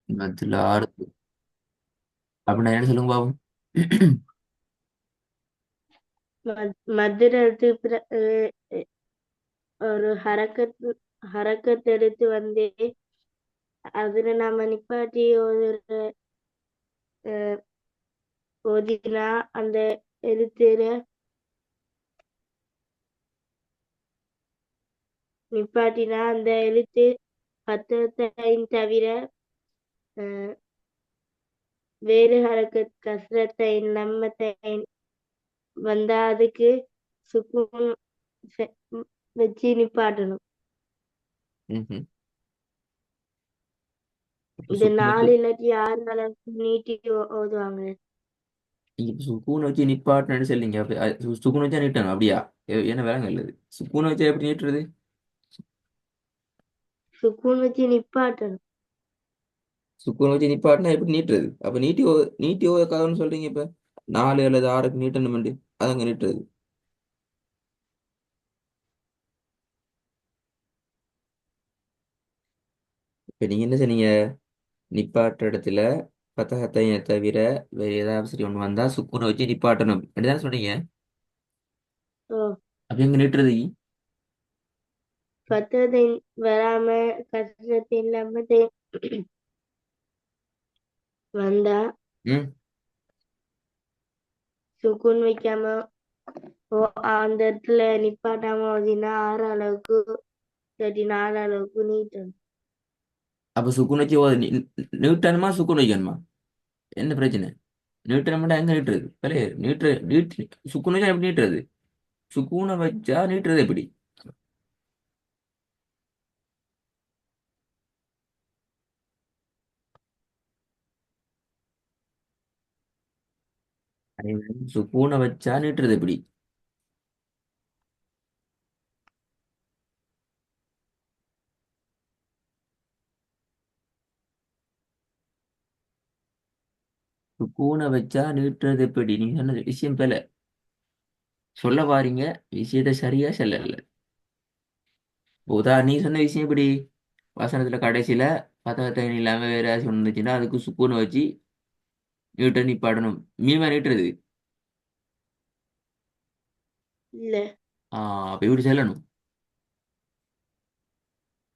மத்தியில் ஆறு அப்படின்னா என்ன சொல்லுங்க பாவம். மத்திர எழுத்து ஒரு ஹரக்கத் எடுத்து வந்து அதுல நாம நிப்பாட்டி ஒரு அஹ், ஓதினா அந்த எழுத்துல நிப்பாட்டினா அந்த எழுத்து பத்தத்தையும் தவிர அஹ், வேறு ஹரக்கத் கஸ்ரத்தையும் லம்மத்தையும் வந்தா அதுக்கு சுக்கூன் செ- வச்சு நிப்பாட்டணும். ம்ஹும். இப்ப இது சுக்குன் வச்சு 4 இல்லாட்டி 6 அளவுக்கு நீட்டி ஓதுவாங்க. இப்ப சுக்கூன் வச்சு நிப்பாட்டினு சொல்லிங்க. அப்ப சுக்கூன் வச்சா நீட்டணும் அப்படியா? என்ன வேலைங்க இல்லது? சுக்கூன் வச்சா எப்படி நீட்டுறது? சுக்கூன் வச்சு நிப்பாட்டணும். சுக்கூன் வச்சு நிப்பாட்டினா எப்படி நீட்டுறது? அப்ப நீட்டி ஓதுக்காகன்னு சொல்றீங்க இப்ப. 4 அல்லது 6க்கு நீட்டணும் அதங்க நீட்டுறது. இப்ப நீங்க என்ன சொன்னீங்க? நிப்பாட்டுற இடத்துல பத்தகத்தையும் தவிர வேற ஏதாவது சரி ஒண்ணு வந்தா சுக்கூனை வச்சு நிப்பாட்டணும் அப்படிதான் சொன்னீங்க. ஓ, அப்ப எங்க நீட்டுறது? பத்ததை வராம கஷ்டத்தின் லம்மத்தை வந்தா ம். சுக்கூன் வைக்காம ஓ, அந்த இடத்துல நிப்பாட்டாம ஓதினா 6 அளவுக்கு இல்லாட்டி 4 அளவுக்கு நீட்டணும். அப்ப சுக்கூன் வச்சு நீட்டணுமா சுக்கூன் வைக்கணுமா? என்ன பிரச்சனை? நீட்டணும்னா எங்க நீட்டுறது? பலே நீட்டு சுக்கூன் வச்சா எப்படி நீட்டுறது? சுக்கூனை வச்சா நீட்டுறது எப்படி? சுக்கூனை வச்சா நீட்டுறது எப்படி? சுக்கூனை வச்சா நீட்டுறது எப்படி? நீங்க சொன்ன விஷயம் பல சொல்ல வாரீங்க. விஷயத்த சரியா சொல்லல. நீ சொன்ன விஷயம் எப்படி? வசனத்துல கடைசியில பதகத்தை இல்லாம வேற ஏதாச்சும் ஒண்ணு இருந்துச்சுன்னா அதுக்கு சுக்கூனை வச்சு நீட்ட நிப்பாடணும். மீமா நீட்டுறது. இல்ல, அப்ப எப்படி சொல்லணும்?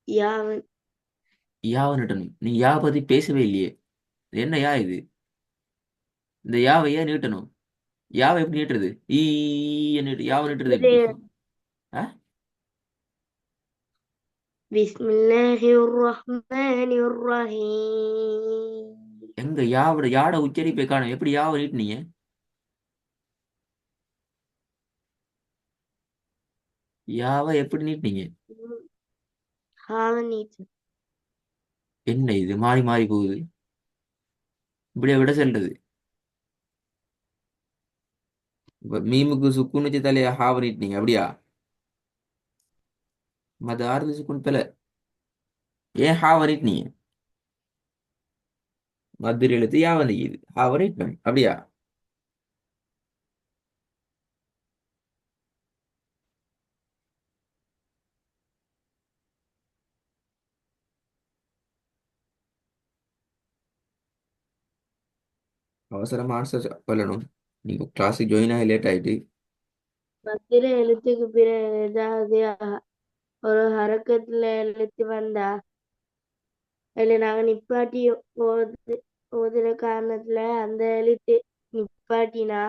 யாவன் யாவை நீட்டணும். நீ யா பத்தி பேசவே இல்லையே. இது என்ன யா இது? இந்த யாவை ஏன் நீட்டணும்? யாவை எப்படி நீட்டுறது? யாவை நீட்டுறது எப்படி? ஆ? பிஸ்மில்லாஹிர் ரஹ்மானிர் ரஹீம். எங்க யாட உச்சரிப்பை காணும். எப்படி யாவை நீட்டுனீங்க? யாவை எப்படி நீட்டுனீங்க? ஹாவன் நீட்டு. என்ன இது மாறி மாறி போகுது? இப்படியே விட செல்றது. இப்ப மீமுக்கு சுக்குன்னு வச்சு தலையா ஹாவை நீட்டுனீங்க அப்படியா? மத ஆறுது சுக்குன் தலை. ஏன் ஹாவை நீட்டுனீங்க? மதுரை எழுத்து யாவை நீக்குது. ஹாவை நீட்டணும் அப்படியா? அவசரமா ஆன்சர் சொல்லணும். நீங்க கிளாஸுக்கு ஜாயின் ஆகி லேட் ஆயிட்டு. பத்திர எழுத்துக்கு பிறகு ஏதாவது ஒரு ஹரக்கத்துல எழுத்து வந்தா அதுல நாங்க நிப்பாட்டி ஓது ஓதுற காரணத்துல அந்த எழுத்து நிப்பாட்டினா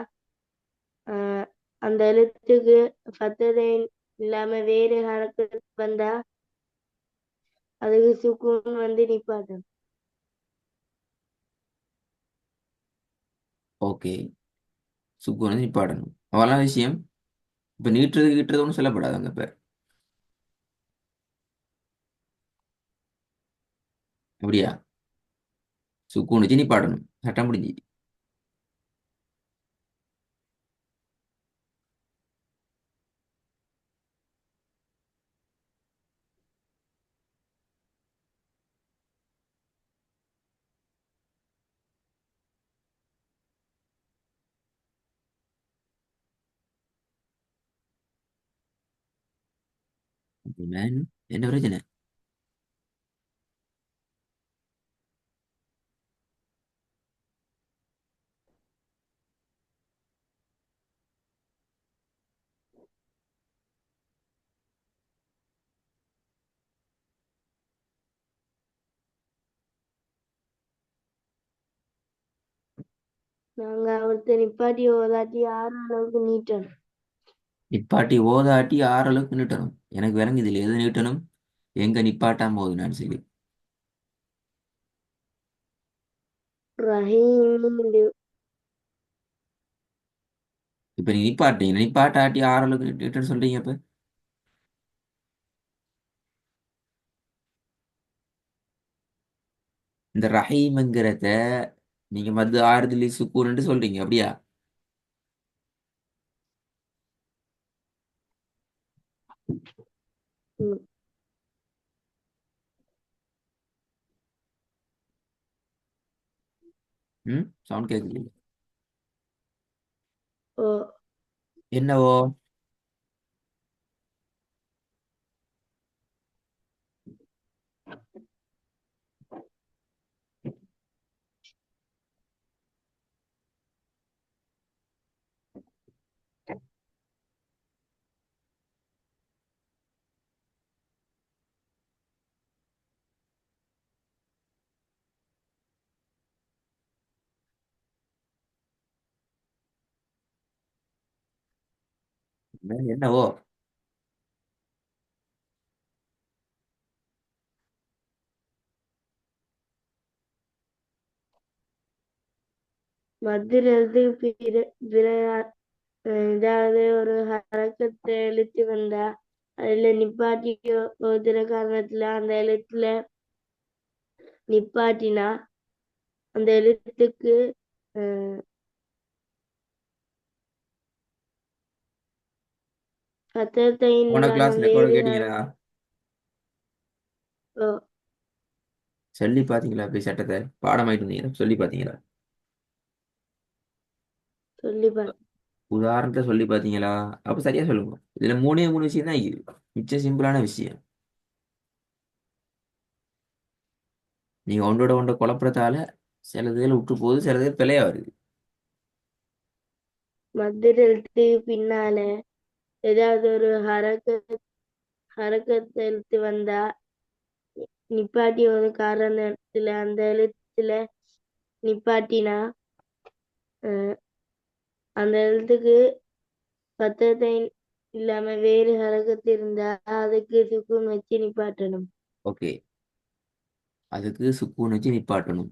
ஆஹ் அந்த எழுத்துக்கு பத்ததை இல்லாம வேறு ஹரக்கத் வந்தா அதுக்கு சுக்கூன் வந்து நிப்பாட்டணும். ஓகே. சுக்கு வந்து நிப்பாடணும் அவெல்லாம் விஷயம். இப்ப நீட்டுறது கிட்டுறது ஒன்றும் சொல்லப்படாதாங்க இப்ப. அப்படியா? சுக்கூன் வச்சு நிப்பாடணும் சட்டம் முடிஞ்சு. மேன் என்ன பிரச்சனை? நாங்க அவர்த்த நிப்பாட்டி ஓதாட்டி ஆறு அளவுக்கு நீட்டணும். நிப்பாட்டி ஓதாட்டி ஆறு அளவுக்கு நீட்டணும். எனக்கு விளங்குது இல்லை எது நீட்டணும், எங்க நிப்பாட்டாம ஓதுனான்னு சொல்லி. ரஹீம் இப்ப நீ நிப்பாட்டீங்க, நிப்பாட்டாட்டி ஆறு அளவுக்கு நீட்டன்னு சொல்றீங்க இப்ப. இந்த ரஹீம்ங்கிறத நீங்க மது ஆறுதலி சுக்கூர்ன்னு சொல்றீங்க அப்படியா? ம். ம், சவுண்ட் கேட்குது. ஓ என்னவோ? என்னவோ? மத்தியிலிருந்து ஏதாவது ஒரு ஹரக்கத்தை எழுத்து வந்தா அதுல நிப்பாட்டி ஓதுற காரணத்துல அந்த எழுத்துல நிப்பாட்டினா அந்த எழுத்துக்கு அஹ், சத்தத்தையும் போன இல்லாம கிளாஸ் ரெக்கார்டு வேறு கேட்டீங்களா? ஓ, சொல்லி பாத்தீங்களா? போய் சட்டத்தை பாடமாயிட்டு இருந்தீங்க, சொல்லி பாத்தீங்களா? சொல்லி பாரு. உதாரணத்தை சொல்லி பாத்தீங்களா? அப்ப சரியா சொல்லுங்க. இதுல மூணே மூணு விஷயம் தான் இருக்குது, மிச்ச சிம்பிளான விஷயம். நீங்க ஒன்றோட ஒன்றை குழப்பறதால சிலதுகள் விட்டு போகுது, சிலதுகள் பிழையா வருது. மத்தியிலிருந்து பின்னால ஏதாவது ஒரு ஹரக்கத்தை எழுத்து வந்தா நிப்பாட்டி ஒரு காரணத்துல அந்த எழுத்துல நிப்பாட்டினா அஹ், அந்த எழுத்துக்கு சத்தத்தை இல்லாம வேறு ஹரக்கத்து இருந்தா அதுக்கு சுக்குன் வச்சு நிப்பாட்டணும். ஓகே, அதுக்கு சுக்கூன் வச்சு நிப்பாட்டணும்.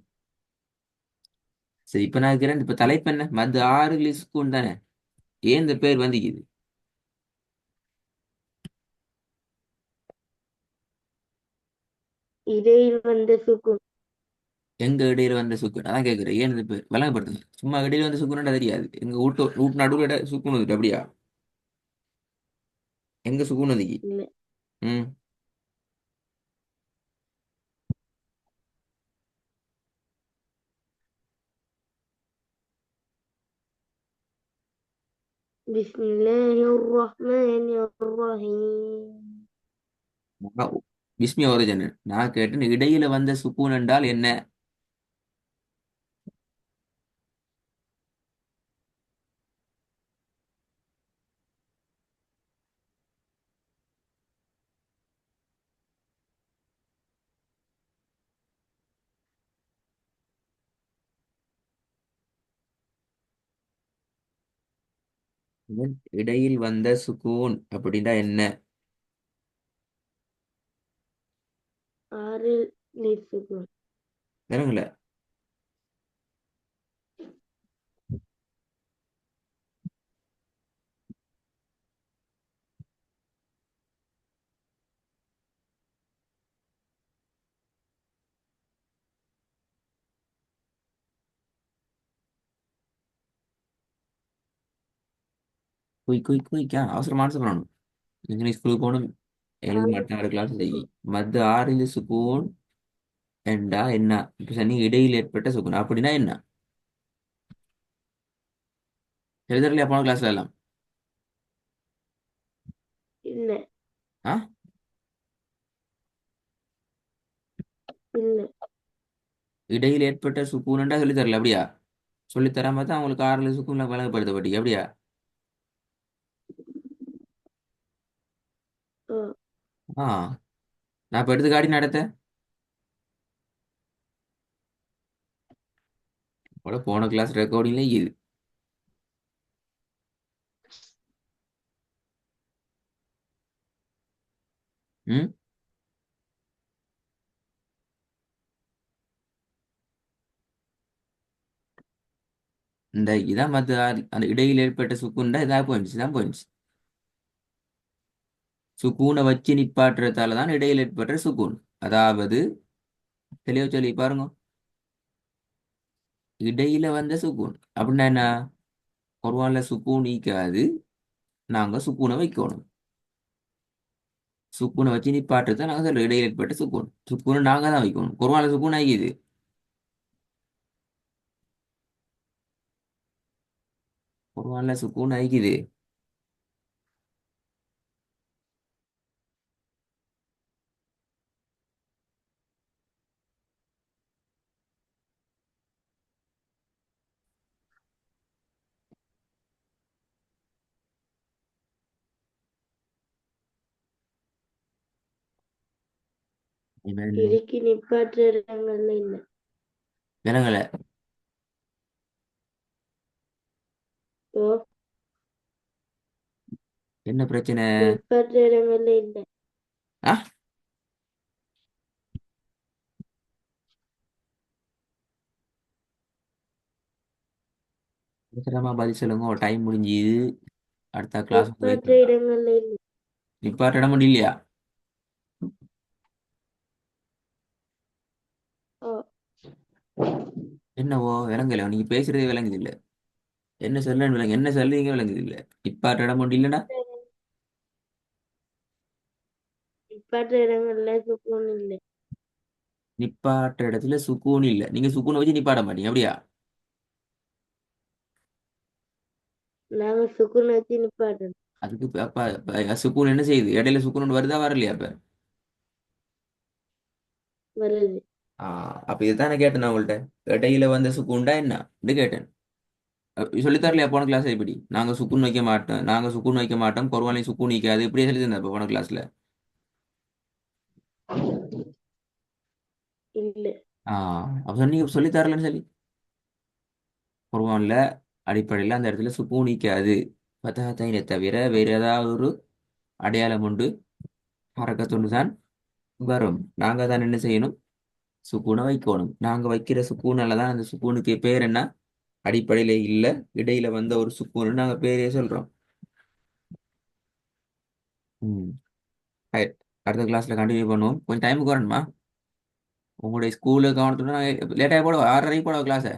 சரி, இப்ப நான் இருக்கிறேன். இப்ப தலைப்பு என்ன? மது ஆறு சுக்கூன் தானே? ஏன் இந்த பேர் வந்துக்குது? இடையில் வந்த சுக்குன் எங்க இடையில வந்த சுக்கூன் அதான் கேட்கிறேன். ஏன் இந்த பேர் விளங்கப்படுத்துங்க. சும்மா இடையில வந்த சுக்கூன் தெரியாது. எங்க வீட்டு வீட்டு நடுவில் சுக்கூன் வந்துட்டு அப்படியா? எங்க சுக்கூன் வந்துக்கு? இல்ல. ம். பிஸ்மில்லாஹிர் ரஹ்மானிர் ரஹீம். பிஸ்மி ஒரிஜின் நான் கேட்டேன், இடையில வந்த சுக்கூன் என்றால் என்ன? இடையில் வந்த சுக்கூன் அப்படின்னா என்ன? ஆறு நீர் சுக்குன். விளங்கல. குய் குய் குயிக்கா அவசரமா ஆன்சர் பண்ணணும். இங்கிலீஷ் ஸ்கூலுக்கு போகணும், எழுத மாட்டேன், அடுத்த கிளாஸ் செய்யி. மத்த ஆறில் சுக்கூன் என்றா என்ன? இப்ப சொன்னீங்க இடையில் ஏற்பட்ட சுக்கூன் அப்படின்னா என்ன? எழுதலையா போன கிளாஸ்ல எல்லாம்? இல்ல ஆ, இல்ல. இடையில் ஏற்பட்ட சுக்கூன்டா சொல்லி தரல அப்படியா? சொல்லி தராம தான் அவங்களுக்கு ஆறில் சுக்கூன்ல வழங்கப்படுத்தப்பட்டீங்க அப்படியா? ஓ ஆ, நான் இப்ப எடுத்து காட்டி நடத்த போன கிளாஸ் ரெக்கார்டிங்ல இது. ம். இந்த இதான் மற்ற அந்த இடையில் ஏற்பட்ட சுக்குண்டா இதாக போயிடுச்சு தான் போயிடுச்சு. சுக்கூனை வச்சு நிப்பாட்டுறதால தான் இடையில் ஏற்பட்ட சுக்கூன். அதாவது தெளிவா சொல்லி பாருங்க. இடையில வந்த சுக்கூன் அப்படின்னா என்ன? குர்ஆன்ல சுக்கூன் நீக்காது. நாங்க சுக்கூனை வைக்கணும். சுக்கூனை வச்சு நிப்பாட்டுறது நாங்க சொல்றோம் இடையில் ஏற்பட்ட சுக்கூன். சுக்கூனை நாங்க தான் வைக்கணும். குர்ஆன்ல சுக்கூன் ஆகிக்குது. குர்ஆன்ல சுக்கூன் ஆகிக்குது. இவன் இறுக்கி நிப்பாட்டுற இடங்கள்ல இல்ல. விலங்கல. ஓ, என்ன பிரச்சனை? நிப்பாட்டுற இடங்கள்ல இல்ல. ஆ, அவசரமா பதில் சொல்லுங்க. டைம் முடிஞ்சுது. அடுத்த கிளாஸ் நிப்பாட்டுற வைக்கணும். இடங்கள்ல இல்ல. நிப்பாட்ட இடம் இல்லையா? ஓ, என்னவோ விளங்கல. நீங்க பேசுறதே விளங்குது இல்ல. என்ன சொல்லுன்னு விளங்கு, என்ன சொல்றீங்க விளங்குது இல்ல. நிப்பாட்ட இடம் ஒன்று இல்லைன்னா நிப்பாட்டுற இடங்கள்ல சுக்கூன் இல்ல. நிப்பாட்ட இடத்துல சுக்கூன் இல்ல. நீங்க சுக்கூனை வச்சு நிப்பாட்ட மாட்டீங்க அப்படியா? நாங்க சுக்கூன் வச்சு நிப்பாட்டணும். அதுக்கு சுக்கூன் என்ன செய்யுது? இடையில சுக்கூன் ஒன்று வருதா வரலையா அப்ப? வருது. அப்ப இதுதான் நான் கேட்டேன் நான் உங்கள்ட்ட. இடையில வந்த சுக்கூன்டா என்ன கேட்டேன். சொல்லித் தரலையா போன கிளாஸ்? இப்படி நாங்க சுக்கூன் வைக்க மாட்டோம், நாங்க சுக்கூன் வைக்க மாட்டோம், குர்ஆன்லயும் சுக்கூன் நிக்காது, இப்படியே சொல்லி தந்தேன் இப்ப போன கிளாஸ்ல. இல்ல. அப்ப சொன்னீங்க சொல்லித் தரலன்னு சொல்லி. குர்ஆன்ல அடிப்படையில் அந்த இடத்துல சுக்கூன் நிக்காது. ஃபதஹத்தைனை தவிர வேற ஏதாவது ஒரு அடையாளம் உண்டு, ஹரக்கத்துண்டு தான் வரும். நாங்க தான் என்ன செய்யணும்? சுக்கூனை வைக்கணும். நாங்க வைக்கிற சுக்கூனால தான் அந்த சுக்கூனுக்கு பேர் என்ன? அடிப்படையில இல்ல, இடையில வந்த ஒரு சுக்கூன் நாங்க பேரே சொல்றோம். ம். ரைட். அடுத்த கிளாஸ்ல கண்டினியூ பண்ணுவோம். கொஞ்சம் டைமுக்கு வரணுமா? உங்களுடைய ஸ்கூலு கவனத்துடன் லேட்டாக போட 6:30 போட கிளாஸை.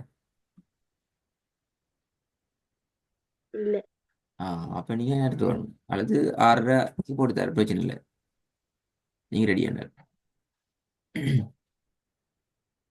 இல்ல. அப்போ நீங்கள் எடுத்து வரணும், அல்லது 6:30 போட்டு தர பிரச்சனை இல்லை. நீங்கள் ரெடியான